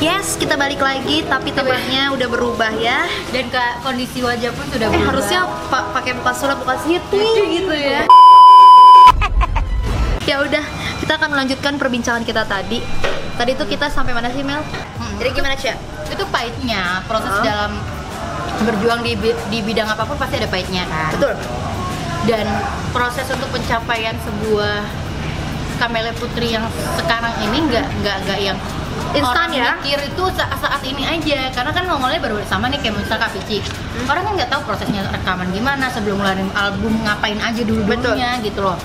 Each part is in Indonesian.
Yes, kita balik lagi, tapi tempatnya udah berubah ya. Dan kondisi wajah pun sudah berubah. Harusnya pakai muka sulap, bukan situ gitu ya. Ya udah, kita akan melanjutkan perbincangan kita tadi. Tadi tuh kita sampai mana sih, Mel? Jadi gimana, Cia? Itu pahitnya, proses dalam berjuang di bidang apapun pasti ada pahitnya kan. Betul. Dan proses untuk pencapaian sebuah Camelia Putri yang sekarang ini nggak yang instan ya? Mikir itu saat ini aja, karena kan nongolnya baru sama nih kayak misalnya Kak Pici. Orang kan nggak tahu prosesnya rekaman gimana, sebelum ngeluarin album ngapain aja dulunya gitu loh.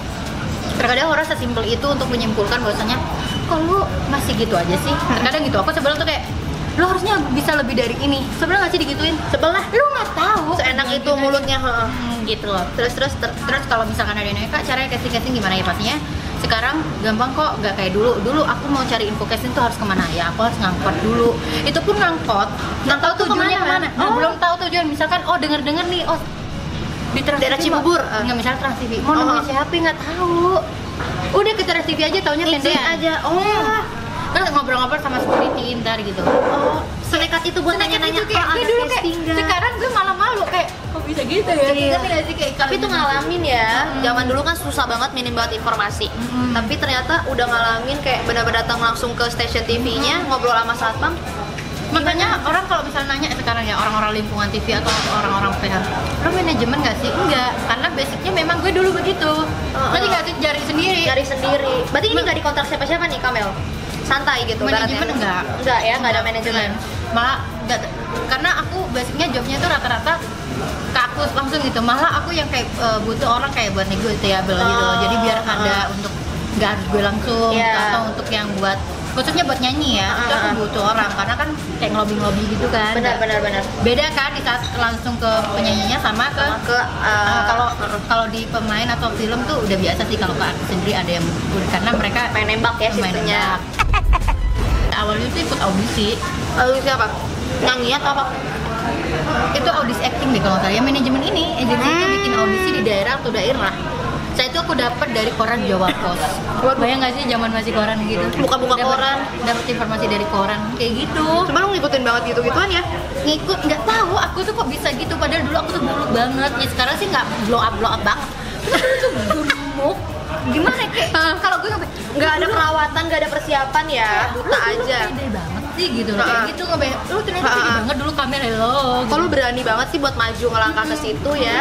Terkadang orang sesimpel itu untuk menyimpulkan bahwasanya kok lu masih gitu aja sih. Terkadang gitu, aku sebelum tuh kayak lu harusnya bisa lebih dari ini. Sebelah nggak sih digituin? Sebelah lu nggak tahu Seenak itu mulutnya, gitu loh. Terus kalau misalkan ada yang nanya, Kak, caranya casting gimana ya? Pastinya sekarang gampang kok, nggak kayak dulu aku mau cari info casting tuh harus kemana ya, aku harus ngangkot dulu, itu pun ngangkot tujuannya kemana. Belum tahu tujuan, misalkan dengar nih di daerah Cibubur, nggak, misalnya Trans TV mau nemuin siapa nggak tahu, udah ke Trans TV aja taunya tendean aja. Kan ngobrol-ngobrol sama security ntar gitu. Senekat itu buat nanya-nanya kayak dulu casting kayak, sekarang gue malah malu kayak kok bisa gitu ya. Iya. Sih, kayak tapi itu ngalamin ya. Zaman dulu kan susah banget, minim banget informasi. Tapi ternyata udah ngalamin kayak benar-benar datang langsung ke stasiun TV-nya, ngobrol sama satpam. Makanya orang kalau misalnya nanya sekarang ya, orang-orang lingkungan TV atau orang-orang PH, lo manajemen nggak sih? Enggak, karena basicnya memang gue dulu begitu. Nanti nggak sih jari sendiri. Berarti ini nggak dikontrak siapa-siapa nih, Kamel? Santai gitu. Manajemen enggak ya, nggak ada manajemen. Malah enggak, karena aku basicnya jobnya tuh rata-rata ke aku langsung gitu. Malah aku yang kayak butuh orang kayak buat negotiable gitu. Jadi biar ada untuk nggak harus gue langsung atau untuk yang buat khususnya buat nyanyi ya, itu aku butuh orang karena kan kayak ngelobi gitu kan. Benar. Beda kan di saat langsung ke penyanyinya sama ke kalau di pemain atau film tuh udah biasa sih, kalau ke artis sendiri ada yang karena mereka main nembak ya sistemnya. Awalnya tuh ikut audisi. Audisi apa? Nyanyi atau apa? Itu audisi acting deh kalau nggak salah ya, manajemen ini agensi itu bikin audisi di daerah atau daerah. Saya itu aku dapat dari koran Jawa Pos. Bayang nggak sih zaman masih koran gitu? Buka-buka koran, dapat informasi dari koran kayak gitu. Cuma lu ngikutin banget gitu-gituan ya? Ngikut, nggak tahu aku tuh kok bisa gitu. Padahal dulu aku tuh buluk banget. Ya sekarang sih nggak blow up banget. Tapi dulu tuh gemuk. Gimana kayak kalau gue nggak ada perawatan, nggak ada persiapan ya, buta aja. Pede banget sih gitu loh. Kayak gitu ngebayang. Lu ternyata pede banget dulu Kamel lo. Kok lu berani banget sih buat maju ngelangkah ke situ ya?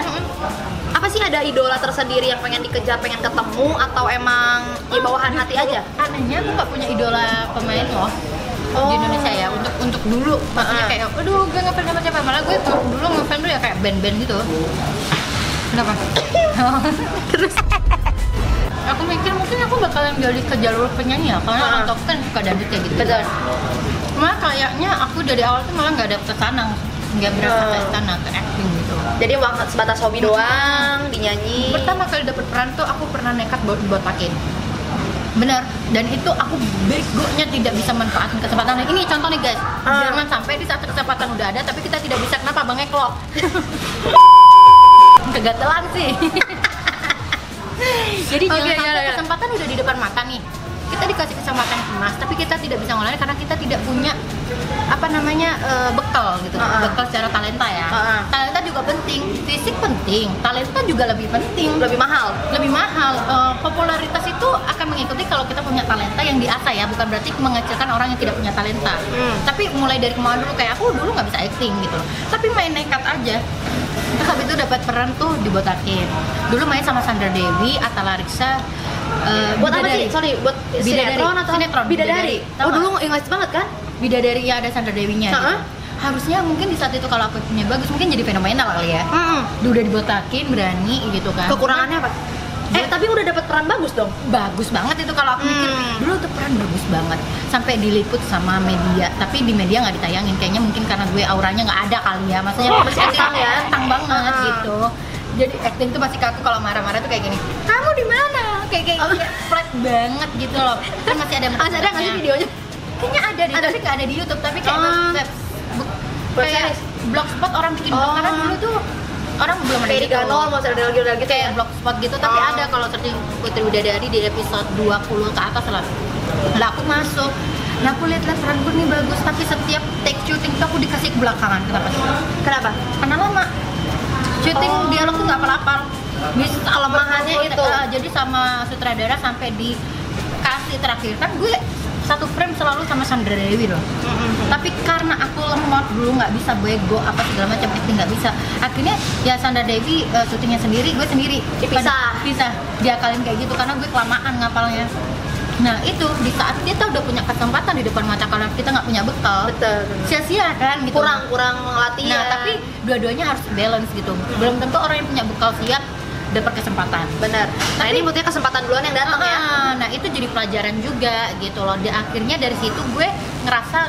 Apa sih, ada idola tersendiri yang pengen dikejar, pengen ketemu, atau emang di bawahan hati aja? Anehnya aku nggak punya idola pemain loh di Indonesia ya, untuk dulu maksudnya kayak aduh gue ngefans sama siapa, malah gue dulu ngefans tuh ya kayak band-band gitu. Kenapa? Terus aku mikir mungkin aku bakalan gali ke jalur penyanyi ya, karena orang tua kan suka dangdut kayak gitu. Betul. Malah kayaknya aku dari awal tuh malah nggak ada kesana, nggak berasa ke sana, ke acting gitu. Jadi sebatas hobi doang, dinyanyi. Pertama kali dapet peran tuh aku pernah nekat botakin. Bener, dan itu aku begonya tidak bisa manfaatin kesempatan. Ini contoh nih guys, jangan sampai di saat kesempatan udah ada tapi kita tidak bisa, kenapa Bang Eko? Kegatelan sih. Jadi jangan sampai kesempatan udah di depan mata nih, kita dikasih kesempatan emas tapi kita tidak bisa ngolahin karena kita tidak punya bekal gitu, bekal secara talenta ya. Talenta juga penting, fisik penting, talenta juga lebih penting, lebih mahal. Popularitas itu akan mengikuti kalau kita punya talenta yang diasah ya, bukan berarti mengecilkan orang yang tidak punya talenta. Tapi mulai dari kemauan dulu, kayak aku dulu nggak bisa acting gitu, tapi main nekat aja. Terus habis itu dapat peran tuh dibotakin. Dulu main sama Sandra Dewi, Atta Larissa. Buat apa sih? Sorry, buat sinetron atau sinetron? Bidadari. Dulu ingat banget kan? Bidadari ya, ada Sandra Dewinya. Gitu. Harusnya mungkin di saat itu kalau aku punya bagus mungkin jadi fenomenal kali ya. Udah dibotakin, berani gitu kan. Kekurangannya apa? Tapi udah dapat peran bagus dong. Bagus banget itu kalau aku mikir. Dulu tuh peran bagus banget. Sampai diliput sama media, tapi di media nggak ditayangin. Kayaknya mungkin karena gue auranya nggak ada kali ya. Maksudnya masih entang banget gitu. Jadi acting tuh masih kaku, kalau marah-marah tuh kayak gini. Kamu di mana? Kayak flat banget gitu loh. Kan masih ada nggak sih videonya? Kayaknya ada tapi nggak ada di YouTube. Tapi kayak kayak blogspot orang bikin karena dulu tuh orang belum ada kayak gitu. Ganol, mau ada gitu kayak blogspot gitu, tapi ada kalau searching Putri Bidadari di episode 20 ke atas lah. Lah aku masuk. Nah aku lihat peranku nih bagus, tapi belakangan. Kenapa? Karena lama syuting dialog tuh nggak apal-apal. Bisa Kelemahannya itu. Jadi sama sutradara sampai dikasih terakhir kan gue satu frame selalu sama Sandra Dewi loh. Tapi karena aku lemot dulu nggak bisa bego apa segala macam acting nggak bisa. Akhirnya ya Sandra Dewi syutingnya sendiri, gue sendiri. Bisa diakalin kayak gitu karena gue kelamaan ngapalnya. Nah itu di saat kita udah punya kesempatan di depan mata kalian, kita nggak punya bekal, sia-sia kan gitu. Kurang latihan. Nah tapi dua-duanya harus balance gitu. Belum tentu orang yang punya bekal siap dapat kesempatan. Benar. Nah ini buktinya kesempatan duluan yang datang ya. Nah itu jadi pelajaran juga gitu loh. Akhirnya dari situ gue ngerasa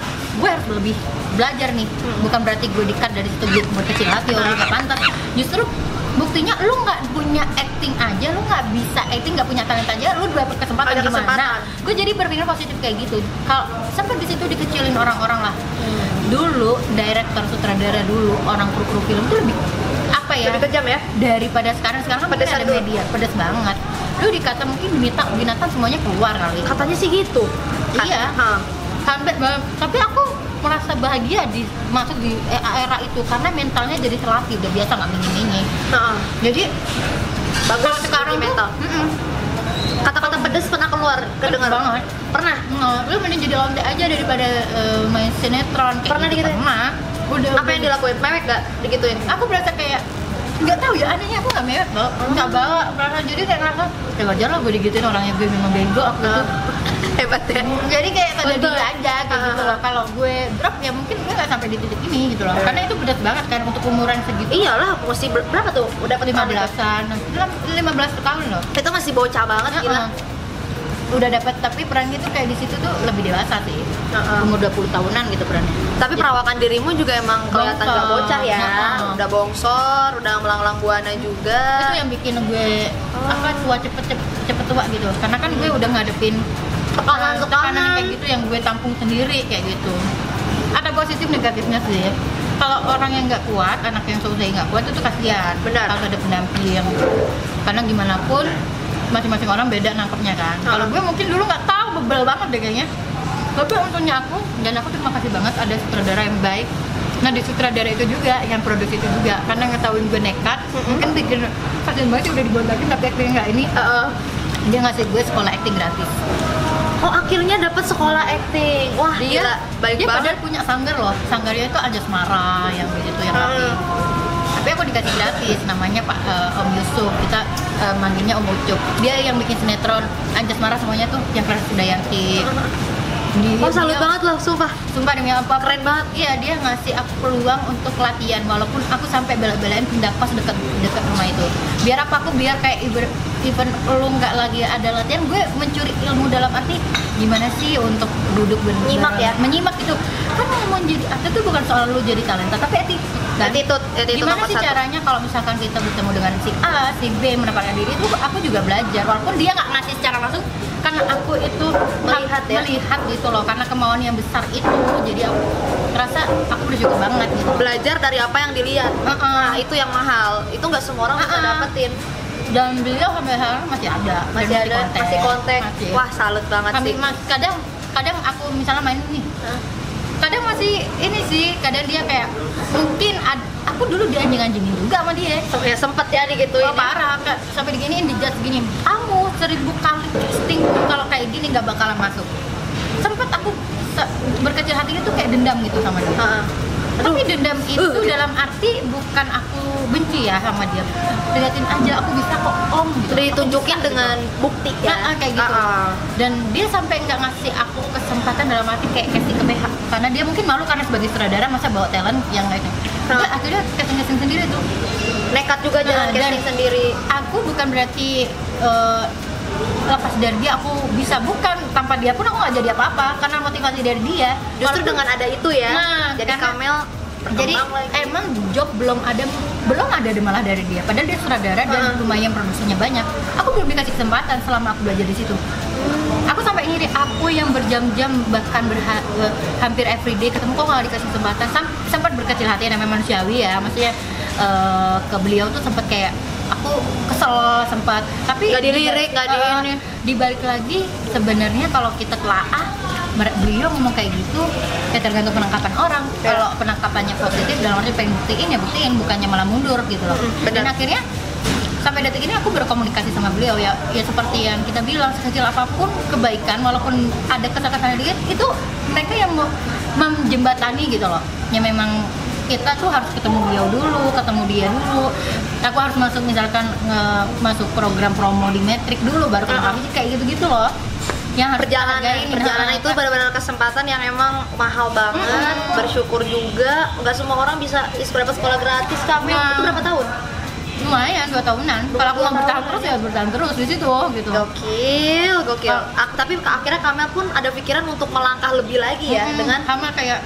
gue harus lebih belajar nih. Bukan berarti gue di-cut dari situ gue berkecil hati orang nggak pantas. Justru buktinya lu nggak punya acting aja, lu nggak bisa acting, nggak punya talent aja, lu dapat kesempatan gimana? Nah, gue jadi berpikir positif kayak gitu. Kalau sampai di situ dikecilin orang-orang lah. Dulu director sutradara dulu orang kru film tuh lebih apa ya? Lebih kejam ya? Daripada sekarang kan mungkin ada media pedas banget. Lu dikata mungkin binatang semuanya keluar kali. Katanya sih gitu. Iya. Sampai tapi aku merasa bahagia masuk di era itu karena mentalnya jadi terlatih, udah biasa nggak mingi-mingi. Jadi bagus sekarang mental. Kata-kata pedes pernah keluar kedengar banget. Pernah. Lu mending jadi lonte aja daripada main sinetron kayak pernah gitu. Pernah. Apa yang dilakuin? Mewek gak digituin? Aku berasa kayak nggak tahu ya, anehnya aku nggak mewek loh, nggak bawa perasaan. Jadi kayak ngerasa ya wajar lah gue digituin, orangnya gue memang bego aku tuh. Hebat ya. Jadi kayak tanda diri aja kayak gitu loh. Kalau gue drop ya mungkin gue nggak sampai di titik ini gitu loh. Karena itu berat banget kan untuk umuran segitu. Iyalah, mesti berapa tuh? Udah 15-an, 15 tahun loh. Itu masih bocah banget gila. Udah dapat, tapi perannya tuh kayak di situ tuh lebih dewasa sih. Umur 20 tahunan gitu perannya. Tapi perawakan dirimu juga emang kelihatan gak bocah ya. Udah bongsor, udah melanglang buana juga. Itu yang bikin gue tua cepet tua gitu. Karena kan gue udah ngadepin tekanan kayak gitu yang gue tampung sendiri kayak gitu. Ada positif negatifnya sih. Kalau orang yang nggak kuat, anak yang selesai nggak kuat itu kasihan. Benar. Kalau ada pendamping. Karena gimana pun masing-masing orang beda nangkepnya kan. Kalau gue mungkin dulu nggak tahu, bebel banget deh kayaknya. Tapi untungnya aku, dan aku terima kasih banget ada sutradara yang baik. Nah di sutradara itu juga, yang produksi itu juga, karena ngetahuin gue nekat, mungkin pikir kasihan banget sih udah dibotakin tapi acting nggak ini. Dia ngasih gue sekolah acting gratis. Oh akhirnya dapet sekolah acting. Wah dia baik dia banget. Padahal punya sanggar loh. Sanggarnya itu Anjasmara yang begitu yang rapi. Tapi aku dikasih gratis, namanya Pak Om Yusuf. Kita manggilnya Om Ucup. Dia yang bikin sinetron Anjasmara semuanya tuh yang Keras Dayanti. Salut banget loh, sumpah demi apa, keren banget. Iya, dia ngasih aku peluang untuk latihan walaupun aku sampai bela-belain pindah kos dekat rumah itu. Biar apa, aku biar kayak even lu nggak lagi ada latihan, gue mencuri ilmu dalam arti gimana sih untuk duduk menyimak ya, menyimak itu kan. Mau jadi atlet itu bukan soal lu jadi talenta tapi attitude gimana sih caranya kalau misalkan kita bertemu dengan si A, si B menempatkan diri itu. Aku juga belajar walaupun dia nggak ngasih secara langsung, karena aku itu melihat gitu loh, karena kemauan yang besar itu. Jadi aku rasa aku bersyukur banget gitu, belajar dari apa yang dilihat. Nah itu yang mahal, itu nggak semua orang bisa dapetin. Dan beliau sampai sekarang masih kontak. Wah salut banget sih. Kadang aku misalnya main nih, kadang masih ini sih, kadang dia kayak mungkin aku dulu dianjing-anjingin juga sama dia. Ya sempet ya digituin. Parah, sampai diginiin, dijudge gini. Kamu 1000 kali casting kalau kayak gini nggak bakalan masuk. Sempet aku berkecil hati itu kayak dendam gitu sama dia. Tapi dendam itu dalam arti bukan aku benci ya sama dia. Liatin aja aku bisa kok om gitu. Ditunjukin dengan bukti ya. Kayak gitu. Dan dia sampai nggak ngasih aku kesempatan dalam arti kayak casting ke PH. Karena dia mungkin malu karena sebagai sutradara masa bawa talent yang lainnya. Akhirnya casting sendiri tuh. Nekat juga jalan casting sendiri. Aku bukan berarti lepas dari dia aku bisa, bukan, tanpa dia pun aku nggak jadi apa-apa karena motivasi dari dia. Justru dengan ada itu ya. Jadi Kamel jadi emang job belum ada malah dari dia, padahal dia sutradara dan lumayan produksinya banyak. Aku belum dikasih kesempatan selama aku belajar di situ. Aku sampai ngiri, aku yang berjam-jam bahkan hampir everyday ketemu kok nggak dikasih kesempatan. Sempat berkecil hati, namanya manusiawi ya, maksudnya ke beliau tuh sempat kayak aku kesel sempat, tapi nggak dilirik, nggak di ini. Dibalik lagi sebenarnya kalau kita telaah, beliau ngomong kayak gitu ya tergantung penangkapan orang. Kalau penangkap apanya positif dalam arti pengen buktiin ya buktiin, bukannya malah mundur gitu loh. Dan akhirnya sampai detik ini aku berkomunikasi sama beliau ya seperti yang kita bilang, sekecil apapun kebaikan walaupun ada kesalahan dikit itu mereka yang menjembatani gitu loh. Ya memang kita tuh harus ketemu beliau dulu, ketemu dia dulu. Aku harus masuk misalkan masuk program promo di Metrik dulu baru ketemu kayak gitu-gitu loh. Yang harus perjalanan itu benar-benar kesempatan yang emang mahal banget. Bersyukur juga nggak semua orang bisa dapat sekolah gratis. Kamu itu berapa tahun? Lumayan 2 tahunan. Kalau aku mau bertahan terus ya bertahan terus di situ gitu. Gokil. Tapi akhirnya Kamel pun ada pikiran untuk melangkah lebih lagi ya dengan sama kayak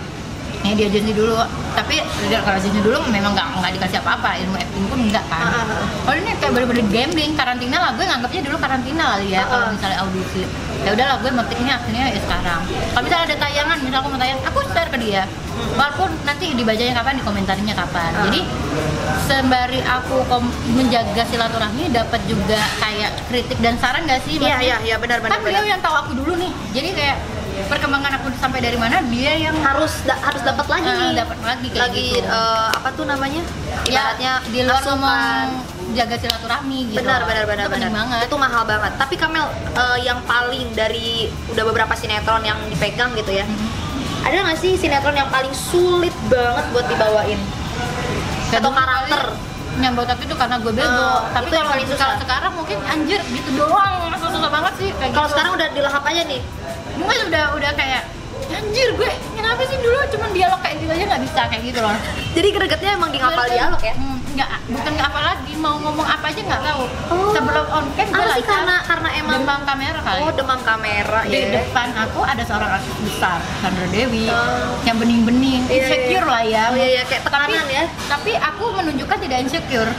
dia agensi dulu, tapi kalau agensi dulu memang nggak dikasih apa-apa, ilmu acting pun enggak kan. Kalau ini kayak bener-bener gambling, karantina lah, gue nganggapnya dulu karantina kali ya. Kalau misalnya audisi, ya udahlah gue metiknya akhirnya ya sekarang. Kalau misalnya ada tayangan, misal aku mau tayang, aku share ke dia. Walaupun nanti dibacanya kapan, dikomentarinya kapan. Jadi sembari aku menjaga silaturahmi, dapat juga kayak kritik dan saran nggak sih? Iya benar. Kan beliau yang tahu aku dulu nih, jadi kayak perkembangan aku sampai dari mana dia yang harus dapat lagi nih, dapat lagi kayak gitu. Apa tuh namanya? Ibaratnya di luar ngomong jaga silaturahmi gitu. Benar. Banget. Itu mahal banget. Tapi Kamel yang paling dari udah beberapa sinetron yang dipegang gitu ya. Ada nggak sih sinetron yang paling sulit banget buat dibawain? Atau karakter? Nyambut tapi itu karena gue bego. Tapi itu yang paling susah. Sekarang mungkin anjir gitu doang. Susah banget sih kayak kalau gitu. Sekarang udah dilahap aja nih. Mungkin udah kayak anjir gue kenapa sih dulu cuman dialog kayak gitu aja nggak bisa kayak gitu loh. Jadi gregetnya emang di ngapal dialog ya? Bukan nggak apa lagi, mau ngomong apa aja nggak tahu. Sebelum on cam gue sih karena emang demam kamera kali. Demam kamera di depan aku ada seorang artis besar, Sandra Dewi, yang bening-bening, insecure lah ya. Kayak tekanan ya. Tapi aku menunjukkan tidak insecure.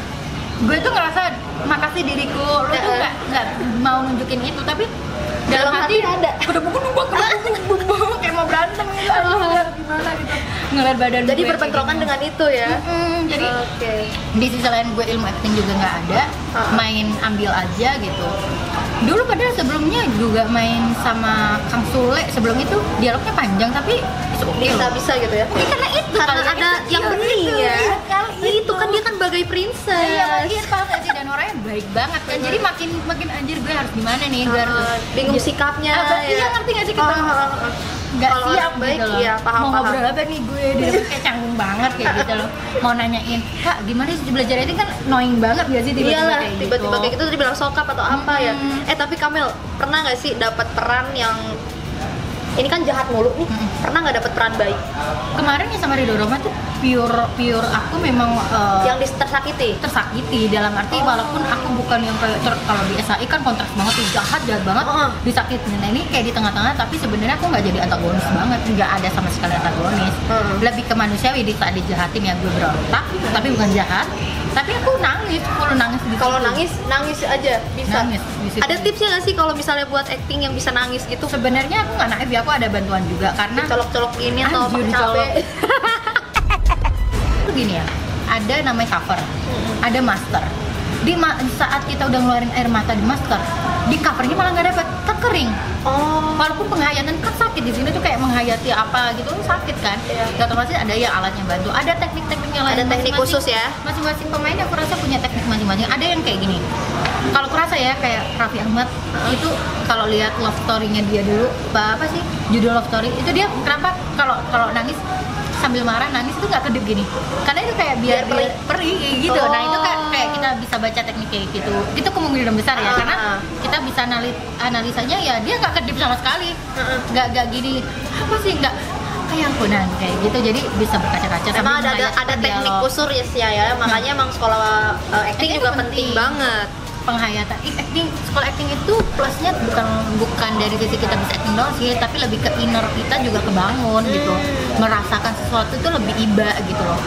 Gue tuh ngerasa makasih diriku, lo tuh nggak mau nunjukin itu, tapi dalam hati ada kayak mau berantem gitu, gimana gitu ngeliat badan jadi gue berbentrokan dengan itu ya. Jadi di sisi lain gue ilmu acting juga nggak ada, main ambil aja gitu. Dulu padahal sebelumnya juga main sama Kang Sule, sebelum itu dialognya panjang tapi bisa gitu ya. Karena itu karena ada yang bening ya. Itu kan dia kan bagai princess. Iya Pak sih, dan orangnya baik banget kan. Jadi makin anjir gue harus gimana nih, gue harus bingung sikapnya. Iya ngerti nggak sih kita nggak siap baik, gitu loh. Iya, paham. Mau ngobrol apa nih gue, dia kayak canggung banget kayak gitu loh. Mau nanyain, Kak gimana sih belajar itu kan annoying banget gak sih tiba-tiba kayak gitu terus bilang sokap atau apa ya. Tapi Kamel pernah nggak sih dapat peran yang ini kan jahat mulu nih, pernah nggak dapat peran baik? Kemarin ya sama Ridho Roma tuh pure aku memang yang tersakiti dalam arti walaupun aku bukan yang kayak kalau di SAI kan kontras banget tuh, jahat banget disakitin. Nah ini kayak di tengah-tengah, tapi sebenarnya aku nggak jadi antagonis banget, nggak ada sama sekali antagonis. Lebih ke manusiawi, di saat dijahatin ya gue berontak, tapi bukan jahat. Tapi aku nangis, full nangis. Kalau nangis aja bisa. Nangis. Ada tipsnya nggak sih kalau misalnya buat acting yang bisa nangis gitu? Sebenarnya aku nggak naif ya, aku ada bantuan juga karena colok-colok ini atau pakai cabai. Itu gini ya, ada namanya cover, ada master. Di saat kita udah ngeluarin air mata di master, di covernya malah nggak dapet, kan kering. Walaupun penghayatan kan sakit di sini tuh kayak menghayati apa gitu sakit kan. Otomatis ada yang alatnya bantu, ada teknik-tekniknya lain. Ada teknik khusus ya. Masing-masing pemain aku rasa punya teknik masing-masing. Ada yang kayak gini. Kalau kerasa ya kayak Raffi Ahmad itu kalau lihat love story-nya dia dulu, apa sih judul love story itu, dia kenapa kalau nangis sambil marah nangis itu nggak kedip gini, karena itu kayak biar perih gitu. Nah itu kayak kita bisa baca teknik kayak gitu. Itu kemungkinan besar ya, karena kita bisa analisanya ya dia nggak kedip sama sekali, nggak gini apa sih, nggak kayak ampunan kayak gitu. Jadi bisa berkaca-kaca. Emang ada teknik khusus ya, makanya emang sekolah acting juga penting banget. Penghayatan sekolah acting itu plusnya bukan dari sisi kita bisa acting doang sih, tapi lebih ke inner kita juga kebangun gitu, merasakan sesuatu itu lebih iba gitu loh.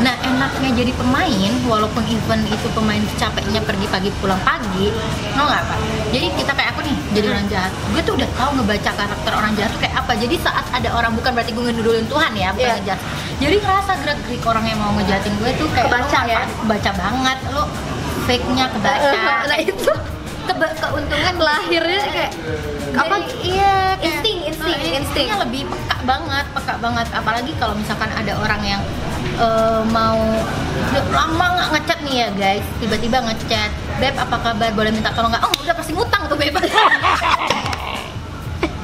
Nah enaknya jadi pemain, walaupun event itu pemain capeknya pergi pagi pulang pagi, nggak apa. Jadi kita kayak aku nih jadi orang jahat, gue tuh udah tahu ngebaca karakter orang jahat tuh kayak apa. Jadi saat ada orang, bukan berarti gue ngedulin Tuhan ya, bukan ngejahat. Jadi ngerasa gerak-gerik orang yang mau ngejahatin gue tuh kayak kebaca ya, kebaca banget lo. Fake-nya kebaca. Nah itu keuntungan lahirnya kayak apa? Iya, Instingnya lebih peka banget. Apalagi kalau misalkan ada orang yang mau lama nggak ngechat nih ya guys, tiba-tiba ngechat, Beb apa kabar, boleh minta tolong nggak? Oh udah pasti ngutang tuh Beb.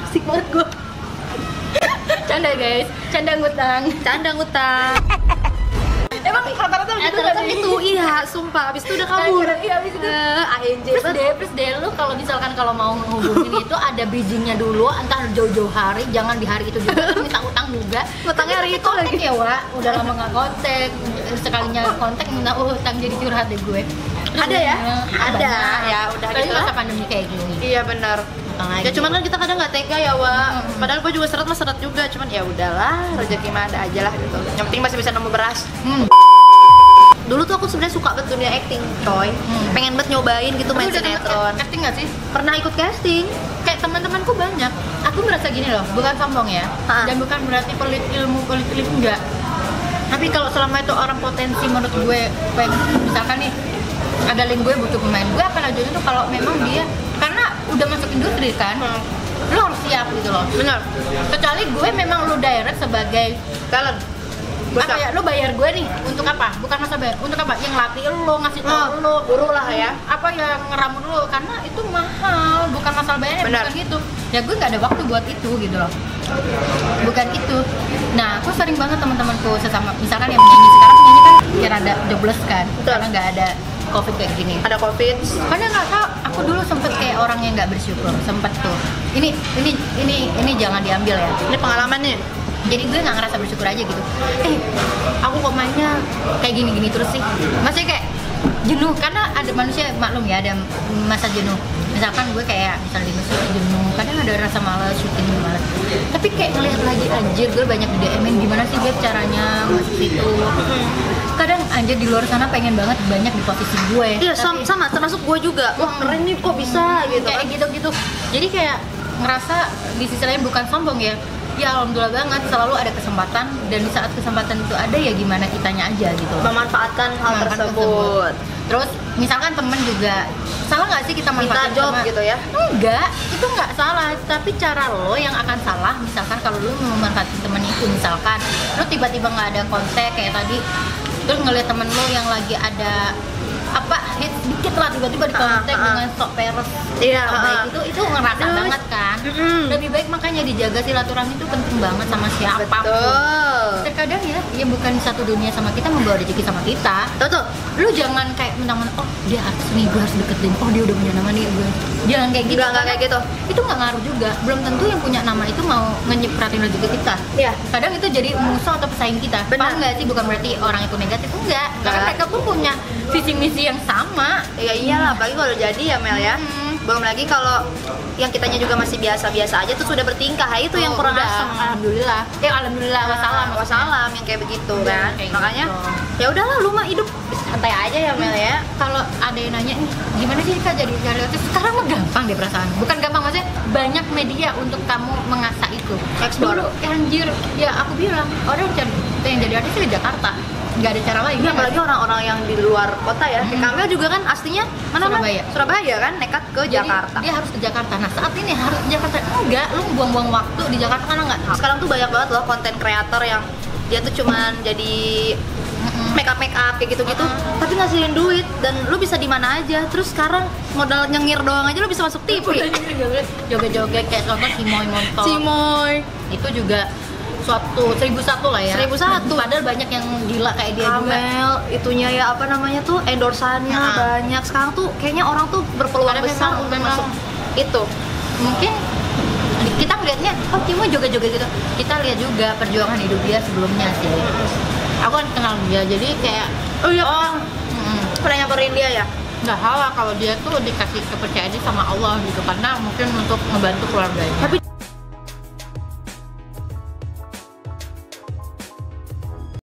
Asik banget gue. Canda guys, canda ngutang. Emang rata-rata itu iya, sumpah. Abis itu udah kabur. Iya, abis itu. ANJ. Terus deh lu kalau misalkan kalau mau menghubungin itu ada bridgingnya dulu, entah jauh-jauh hari, jangan di hari itu juga. Minta utang juga. Utangnya hari itu kontak lagi. Ya Wak, udah lama nggak kontak. Sekalinya kontak minta utang jadi curhat deh gue. Ada ya? Ada. Ya udah Apalagi gitu masa lah. pandemi kayak gini. Iya benar. Utang lagi. Ya cuman kan kita kadang nggak tega ya, Wak. Padahal gue juga seret juga, cuman ya udahlah, rezeki mah ada aja lah gitu. Yang penting masih bisa nemu beras. Dulu tuh aku sebenarnya suka banget dunia acting, coy. Pengen banget nyobain gitu main sinetron. Casting nggak sih? Pernah ikut casting? Kayak teman-temanku banyak. Aku merasa gini loh, bukan sombong ya. Ha. Dan bukan berarti pelit ilmu enggak. Tapi kalau selama itu orang potensi menurut gue, misalkan nih ada link gue butuh pemain, gue akan ajuin itu kalau memang dia karena udah masuk industri kan. Lo harus siap gitu loh. Bener. Kecuali gue memang lo direct sebagai Talent. apa ya, lo bayar gue nih untuk apa? Bukan masa bayar, untuk apa? Yang latih lo, ngasih tau lo, guru lah ya. apa yang ngeramun lo, karena itu mahal, bukan masalah bayarnya, Benar. bukan gitu. Ya gue nggak ada waktu buat itu gitu loh. Bukan itu. Nah, aku sering banget teman-temanku sesama, misalkan yang menyanyi sekarang kan ya rada jobless kan, Betul. karena nggak ada covid kayak gini. Ada COVID. Karena nggak tahu, aku dulu sempet kayak orang yang nggak bersyukur, sempet tuh. Ini jangan diambil ya. Ini pengalamannya. Jadi gue nggak ngerasa bersyukur aja gitu. Aku kok mainnya kayak gini-gini terus sih. Maksudnya kayak jenuh, karena ada manusia, maklum ya, ada masa jenuh. Misalkan gue kayak misalnya di musuh jenuh, kadang ada rasa malas, syuting malas. Tapi kayak ngeliat lagi, anjir gue banyak di DM-in gimana sih Beb caranya masuk situ. Kadang anjir di luar sana pengen banget banyak di posisi gue. Iya, Tapi- sama termasuk gue juga. Wah, keren nih kok bisa gitu kayak kan. gitu-gitu. Jadi kayak ngerasa di sisi lain bukan sombong ya. Ya alhamdulillah banget selalu ada kesempatan, dan di saat kesempatan itu ada ya gimana kitanya aja gitu loh. Memanfaatkan hal Memanfaatkan tersebut. Terus misalkan temen juga salah nggak sih kita Minta manfaatin job teman? gitu ya. Enggak, itu nggak salah, tapi cara lo yang akan salah. Misalkan kalau lo memanfaatkan temen itu, misalkan lo tiba-tiba nggak ada kontak kayak tadi, terus ngeliat temen lo yang lagi ada apa hit dikit lah, tiba-tiba di kontak dengan sok peres, Iya, sok baik itu ngerasa Terus, banget kan. Lebih baik makanya dijaga silaturahmi itu penting banget sama siapapun. Betul. Terkadang ya bukan satu dunia sama kita membawa rezeki sama kita. Betul. Lu jangan kayak mentang-mentang oh dia artis nih gue harus deketin, oh dia udah punya nama nih gue, jangan kayak gitu. Nggak kayak gitu. Itu nggak ngaruh juga, belum tentu yang punya nama itu mau nyepratin rezeki kita. Iya. Kadang itu jadi musuh atau pesaing kita. Benar. Paham nggak sih? Bukan berarti orang itu negatif, enggak, karena Enggak. mereka pun punya visi misi yang sama. Ya iyalah, apalagi kalau jadi ya Mel ya. Belum lagi kalau yang kitanya juga masih biasa-biasa aja tuh sudah bertingkah, itu yang kurang udah, asem. alhamdulillah wassalam Wassalam yang kayak begitu kan. kayak Makanya gitu. ya udahlah, lu mah hidup santai aja ya Mel ya. Kalau ada yang nanya nih gimana sih Kak jadi artis, sekarang mah gampang deh perasaan, bukan gampang, maksudnya banyak media untuk kamu mengasah itu. Explore. Dulu, anjir ya aku bilang orang yang jadi artis di Jakarta, nggak ada cara lain. Iya, apalagi orang-orang yang di luar kota ya. Kayak Kamel juga kan aslinya mana Mel? Surabaya. Surabaya kan, nekat ke Jadi, Jakarta. dia harus ke Jakarta. Nah saat ini harus ke Jakarta, enggak, lu buang-buang waktu di Jakarta karena nggak. Sekarang tuh banyak banget loh konten kreator yang dia tuh cuman jadi make up kayak gitu-gitu, tapi ngasihin duit, dan lu bisa di mana aja. Terus sekarang modal nyengir doang aja lu bisa masuk TV. Joget-joget kayak contoh Cimoy Montok. Cimoy, Itu juga suatu 1001 lah ya. 1001. Padahal banyak yang gila kayak dia juga. Kamel, itunya ya apa namanya tuh endorsannya banyak. Sekarang tuh kayaknya orang tuh berpeluang Karena besar untuk memang masuk itu. Mungkin kita ngeliatnya oh Cimoy joget-joget gitu, kita lihat juga perjuangan hidup dia sebelumnya sih. Aku kan kenal dia, jadi kayak Oh iya, mm, pernah nyamperin dia ya? nggak salah kalau dia tuh dikasih kepercayaan sama Allah gitu, karena mungkin untuk ngebantu keluarganya. Tapi